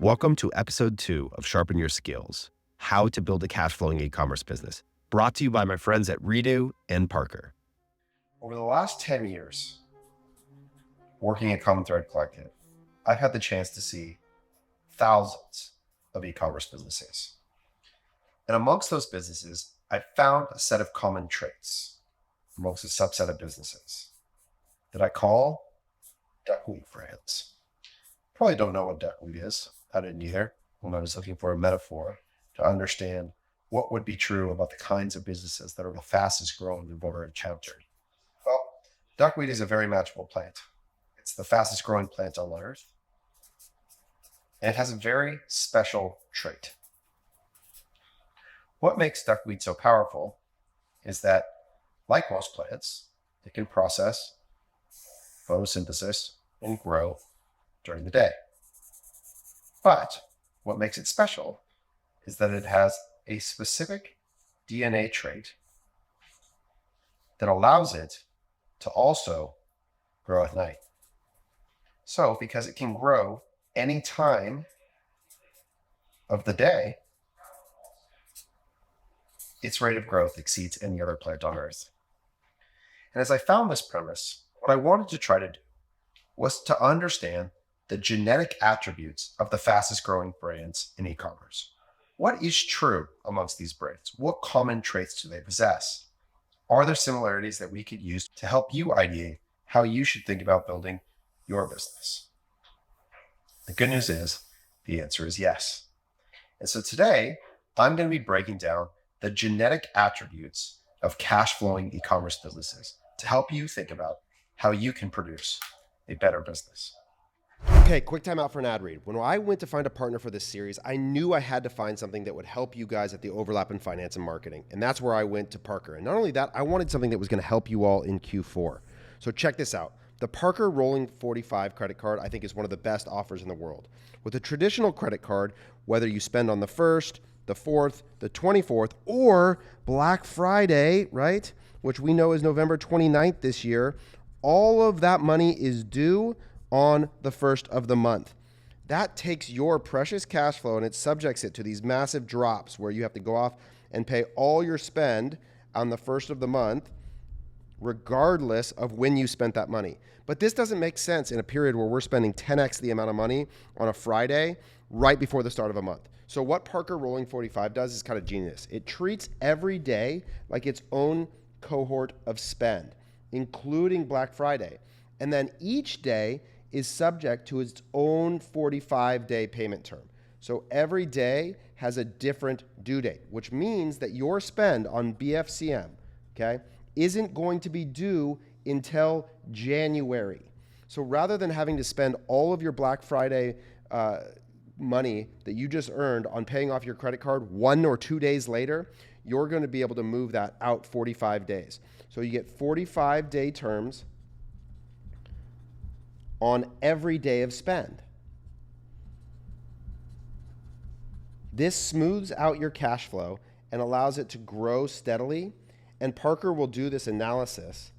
Welcome to episode 2 of Sharpen Your Skills, How to Build a Cash Flowing E-Commerce Business, brought to you by my friends at Redo and Parker. Over the last 10 years, working at Common Thread Collective, I've had the chance to see thousands of e-commerce businesses. And amongst those businesses, I found a set of common traits amongst a subset of businesses that I call duckweed brands. Probably don't know what duckweed is. I didn't either when I was looking for a metaphor to understand what would be true about the kinds of businesses that are the fastest growing we've ever encountered. Well, duckweed is a very magical plant. It's the fastest growing plant on earth. And it has a very special trait. What makes duckweed so powerful is that, like most plants, it can process photosynthesis and grow during the day. But what makes it special is that it has a specific DNA trait that allows it to also grow at night. So because it can grow any time of the day, its rate of growth exceeds any other plant on earth. And as I found this premise, what I wanted to try to do was to understand the genetic attributes of the fastest growing brands in e-commerce. What is true amongst these brands? What common traits do they possess? Are there similarities that we could use to help you ideate how you should think about building your business? The good news is the answer is yes. And so today, I'm going to be breaking down the genetic attributes of cash flowing e-commerce businesses to help you think about how you can produce a better business. Okay, quick time out for an ad read. When I went to find a partner for this series, I knew I had to find something that would help you guys at the overlap in finance and marketing. And that's where I went to Parker. And not only that, I wanted something that was going to help you all in Q4. So check this out. The Parker Rolling 45 credit card, I think, is one of the best offers in the world. With a traditional credit card, whether you spend on the 1st, the 4th, the 24th, or Black Friday, right, which we know is November 29th this year, all of that money is due on the 1st of the month. That takes your precious cash flow and it subjects it to these massive drops where you have to go off and pay all your spend on the 1st of the month, regardless of when you spent that money. But this doesn't make sense in a period where we're spending 10x the amount of money on a Friday right before the start of a month. So what Parker Rolling 45 does is kind of genius. It treats every day like its own cohort of spend, including Black Friday. And then each day is subject to its own 45-day payment term. So every day has a different due date, which means that your spend on BFCM, okay, isn't going to be due until January. So rather than having to spend all of your Black Friday money that you just earned on paying off your credit card 1 or 2 days later, you're going to be able to move that out 45 days. So you get 45-day terms on every day of spend. This smooths out your cash flow and allows it to grow steadily. And Parker will do this analysis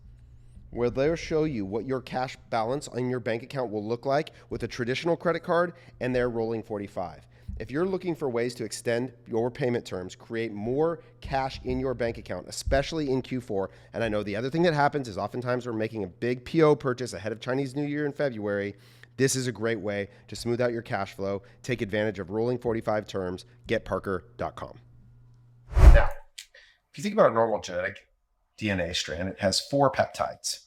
where they'll show you what your cash balance on your bank account will look like with a traditional credit card and their rolling 45. If you're looking for ways to extend your payment terms, create more cash in your bank account, especially in Q4, and I know the other thing that happens is oftentimes we're making a big PO purchase ahead of Chinese New Year in February. This is a great way to smooth out your cash flow, take advantage of rolling 45 terms, getparker.com. Now, if you think about a normal genetic DNA strand, it has 4 peptides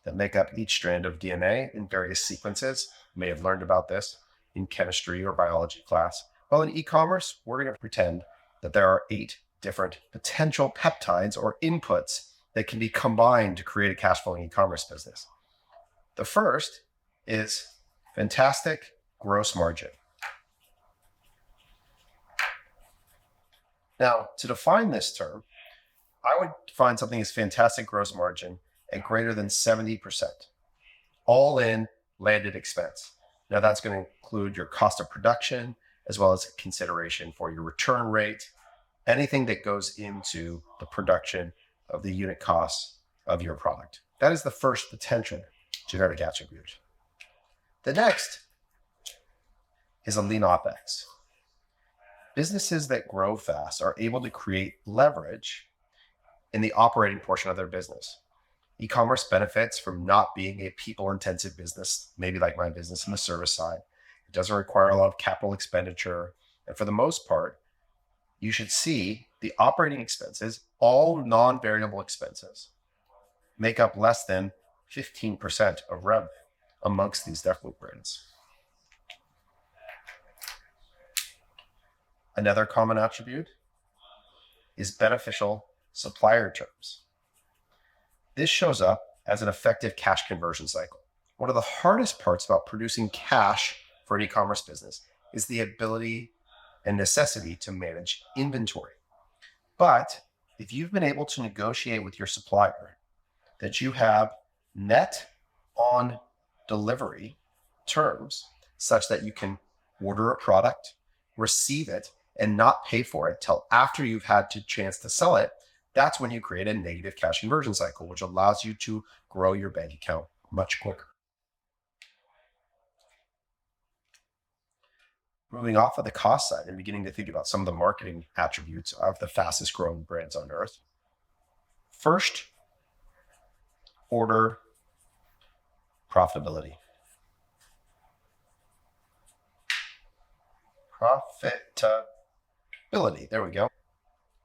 that make up each strand of DNA in various sequences. You may have learned about this in chemistry or biology class. Well, in e-commerce, we're going to pretend that there are 8 different potential peptides or inputs that can be combined to create a cash flowing e-commerce business. The first is fantastic gross margin. Now, to define this term, I would define something as fantastic gross margin at greater than 70%, all in landed expense. Now that's going to include your cost of production, as well as consideration for your return rate, anything that goes into the production of the unit costs of your product. That is the first potential genetic attribute. The next is a lean OpEx. Businesses that grow fast are able to create leverage in the operating portion of their business. E-commerce benefits from not being a people-intensive business, maybe like my business in the service side. It doesn't require a lot of capital expenditure. And for the most part, you should see the operating expenses, all non-variable expenses, make up less than 15% of revenue amongst these duckweed brands. Another common attribute is beneficial supplier terms. This shows up as an effective cash conversion cycle. One of the hardest parts about producing cash for an e-commerce business is the ability and necessity to manage inventory. But if you've been able to negotiate with your supplier that you have net on delivery terms such that you can order a product, receive it, and not pay for it till after you've had a chance to sell it, that's when you create a negative cash conversion cycle, which allows you to grow your bank account much quicker. Moving off of the cost side and beginning to think about some of the marketing attributes of the fastest growing brands on earth. First, order profitability. Profitability, there we go.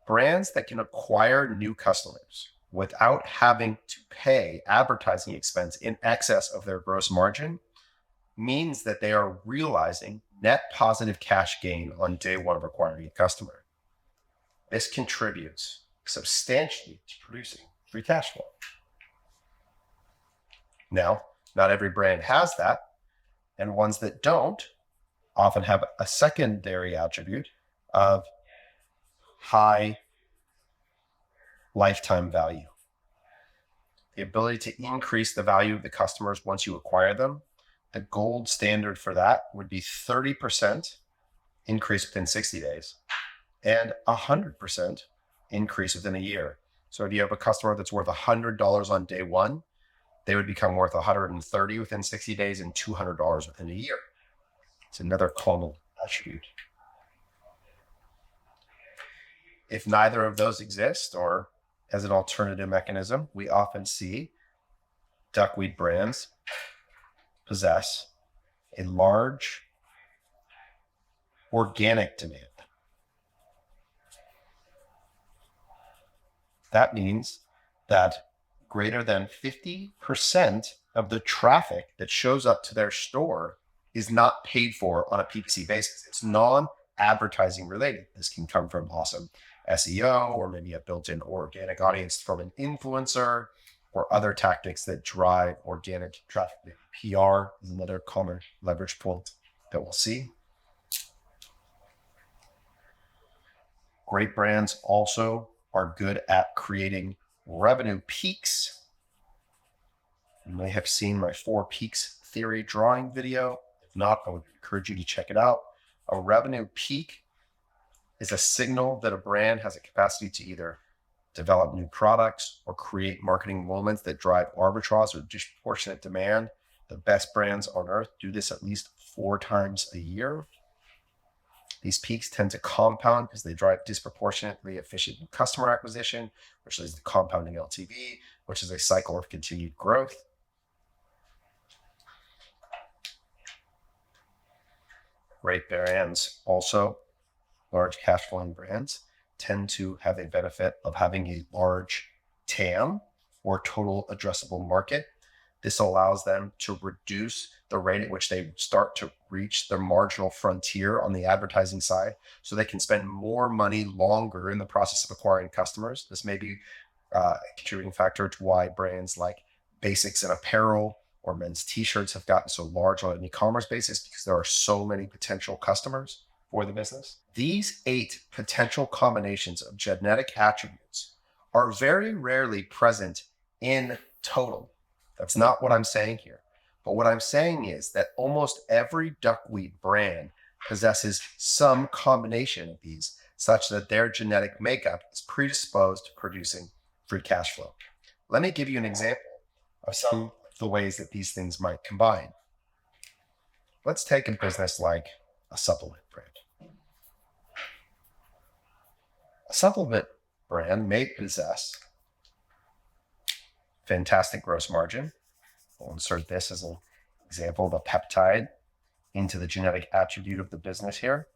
Brands that can acquire new customers without having to pay advertising expense in excess of their gross margin means that they are realizing net positive cash gain on day one of acquiring a customer. This contributes substantially to producing free cash flow. Now, not every brand has that, and ones that don't often have a secondary attribute of high lifetime value. The ability to increase the value of the customers once you acquire them. The gold standard for that would be 30% increase within 60 days and 100% increase within a year. So if you have a customer that's worth $100 on day one, they would become worth $130 within 60 days and $200 within a year. It's another common attribute. If neither of those exist, or as an alternative mechanism, we often see duckweed brands possess a large organic demand. That means that greater than 50% of the traffic that shows up to their store is not paid for on a PPC basis. It's non-advertising related. This can come from awesome SEO, or maybe a built-in organic audience from an influencer, or other tactics that drive organic traffic. PR is another common leverage point that we'll see. Great brands also are good at creating revenue peaks. You may have seen my 4 peaks theory drawing video. If not, I would encourage you to check it out. A revenue peak is a signal that a brand has a capacity to either develop new products or create marketing moments that drive arbitrage or disproportionate demand. The best brands on earth do this at least 4 times a year. These peaks tend to compound because they drive disproportionately efficient customer acquisition, which is the compounding LTV, which is a cycle of continued growth. Great brands, also large cash flowing brands, tend to have a benefit of having a large TAM, or total addressable market. This allows them to reduce the rate at which they start to reach their marginal frontier on the advertising side, so they can spend more money longer in the process of acquiring customers. This may be a contributing factor to why brands like basics and apparel or men's t-shirts have gotten so large on an e-commerce basis, because there are so many potential customers for the business. These 8 potential combinations of genetic attributes are very rarely present in total. That's not what I'm saying here. But what I'm saying is that almost every duckweed brand possesses some combination of these, such that their genetic makeup is predisposed to producing free cash flow. Let me give you an example of some of the ways that these things might combine. Let's take a business like a supplement brand. A supplement brand may possess fantastic gross margin. We'll insert this as an example of a peptide into the genetic attribute of the business here,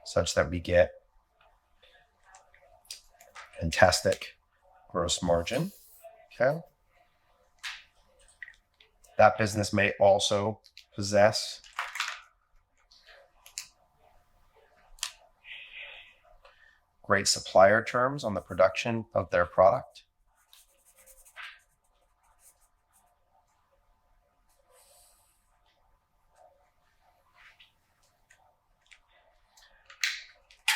such that we get fantastic gross margin. Okay. That business may also possess great supplier terms on the production of their product.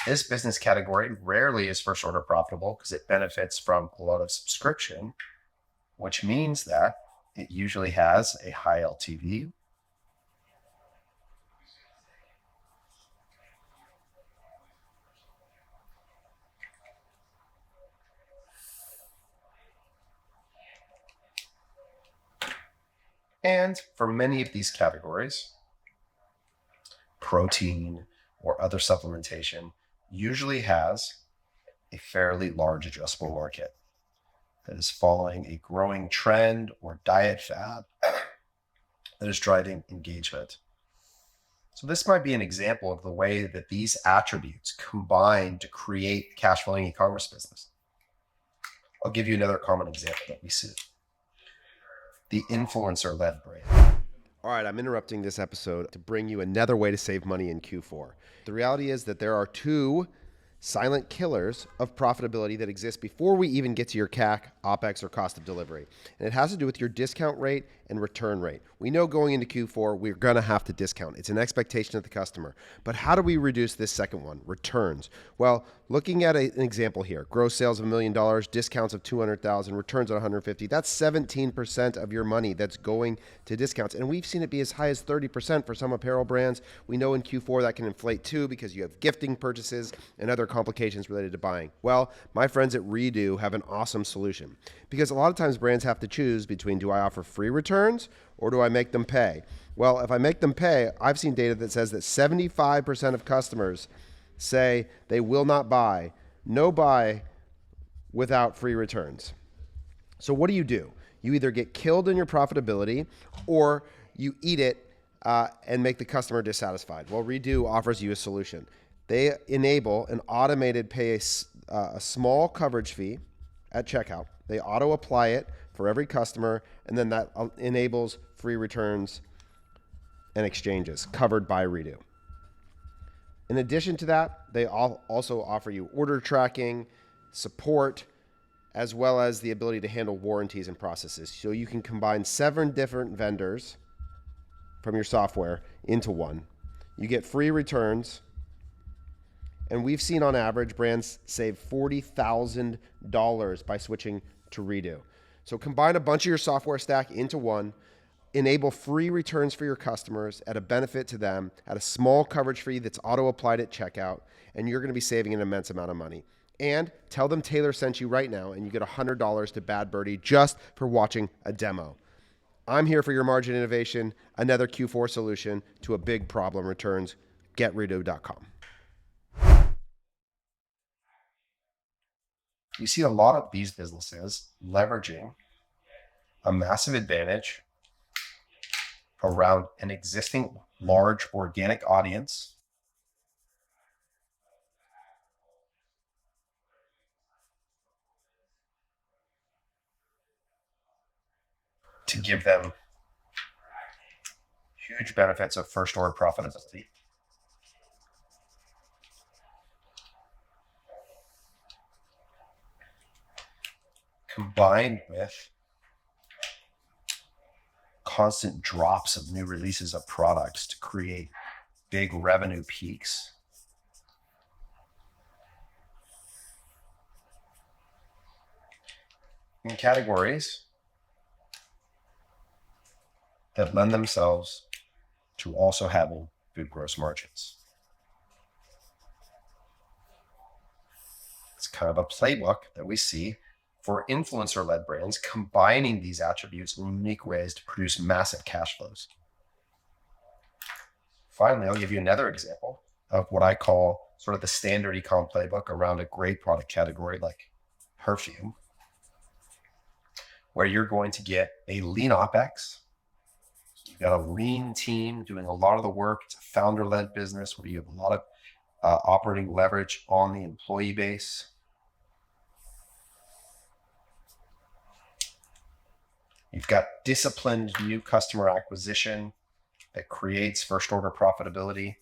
This business category rarely is first order profitable because it benefits from a lot of subscription, which means that it usually has a high LTV. And for many of these categories, protein or other supplementation usually has a fairly large addressable market that is following a growing trend or diet fad that is driving engagement. So this might be an example of the way that these attributes combine to create cash flowing e-commerce business. I'll give you another common example that we see. The influencer-led brand. All right, I'm interrupting this episode to bring you another way to save money in Q4. The reality is that there are two silent killers of profitability that exist before we even get to your CAC, OpEx, or cost of delivery. And it has to do with your discount rate and return rate. We know going into Q4, we're going to have to discount. It's an expectation of the customer. But how do we reduce this second one, returns? Well, looking at an example here, gross sales of $1 million, discounts of $200,000, returns at $150,000. That's 17% of your money that's going to discounts. And we've seen it be as high as 30% for some apparel brands. We know in Q4 that can inflate too because you have gifting purchases and other complications related to buying. Well, my friends at Redo have an awesome solution because a lot of times brands have to choose between, do I offer free returns or do I make them pay? Well, if I make them pay, I've seen data that says that 75% of customers say they will not buy, no buy without free returns. So what do? You either get killed in your profitability or you eat it and make the customer dissatisfied. Well, Redo offers you a solution. They enable an automated pay a small coverage fee at checkout. They auto apply it for every customer, and then that enables free returns and exchanges covered by Redo. In addition to that, they also offer you order tracking, support, as well as the ability to handle warranties and processes. So you can combine 7 different vendors from your software into one. You get free returns. And we've seen on average brands save $40,000 by switching to Redo. So combine a bunch of your software stack into one, enable free returns for your customers at a benefit to them at a small coverage fee that's auto-applied at checkout, and you're going to be saving an immense amount of money. And tell them Taylor sent you right now, and you get $100 to Bad Birdie just for watching a demo. I'm here for your margin innovation, another Q4 solution to a big problem, returns. GetRedo.com. You see a lot of these businesses leveraging a massive advantage around an existing large organic audience to give them huge benefits of first order profitability. Combined with constant drops of new releases of products to create big revenue peaks. In categories that lend themselves to also having good gross margins. It's kind of a playbook that we see for influencer-led brands, combining these attributes in unique ways to produce massive cash flows. Finally, I'll give you another example of what I call sort of the standard e-com playbook around a great product category like perfume, where you're going to get a lean OpEx. You've got a lean team doing a lot of the work. It's a founder-led business where you have a lot of operating leverage on the employee base. You've got disciplined new customer acquisition that creates first order profitability.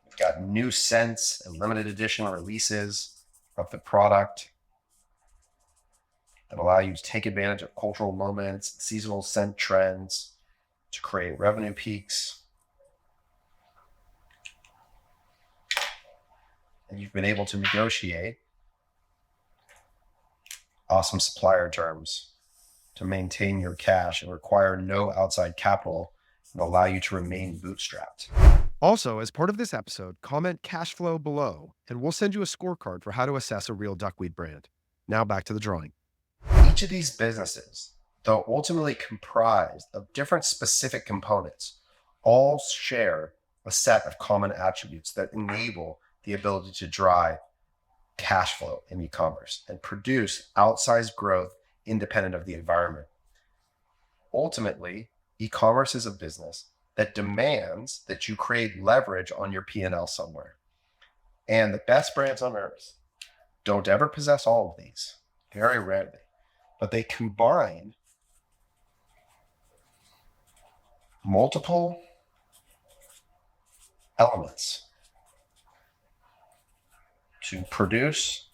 You've got new scents and limited edition releases of the product that allow you to take advantage of cultural moments, seasonal scent trends to create revenue peaks. And you've been able to negotiate awesome supplier terms to maintain your cash and require no outside capital and allow you to remain bootstrapped. Also, as part of this episode, comment cash flow below, and we'll send you a scorecard for how to assess a real duckweed brand. Now back to the drawing. Each of these businesses, though ultimately comprised of different specific components, all share a set of common attributes that enable the ability to drive cash flow in e-commerce and produce outsized growth independent of the environment. Ultimately, e-commerce is a business that demands that you create leverage on your P&L somewhere. And the best brands on earth don't ever possess all of these, very rarely, but they combine multiple elements to produce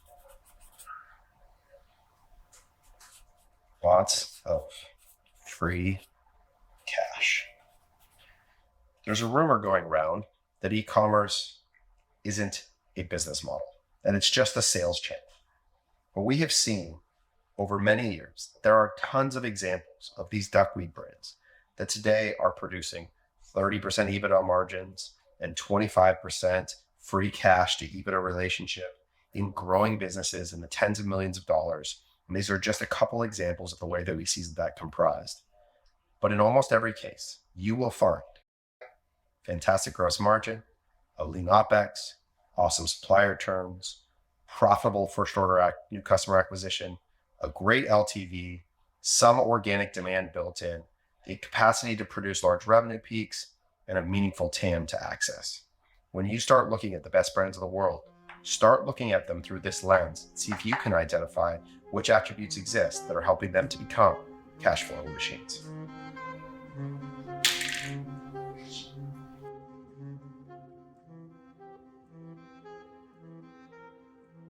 lots of free cash. There's a rumor going around that e-commerce isn't a business model, and it's just a sales channel. But we have seen over many years, there are tons of examples of these duckweed brands that today are producing 30% EBITDA margins and 25% free cash to EBITDA relationship in growing businesses in the tens of millions of dollars. And these are just a couple examples of the way that we see that comprised. But in almost every case, you will find fantastic gross margin, a lean OpEx, awesome supplier terms, profitable first order new customer acquisition, a great LTV, some organic demand built in, the capacity to produce large revenue peaks, and a meaningful TAM to access. When you start looking at the best brands of the world, start looking at them through this lens. See if you can identify which attributes exist that are helping them to become cash flow machines.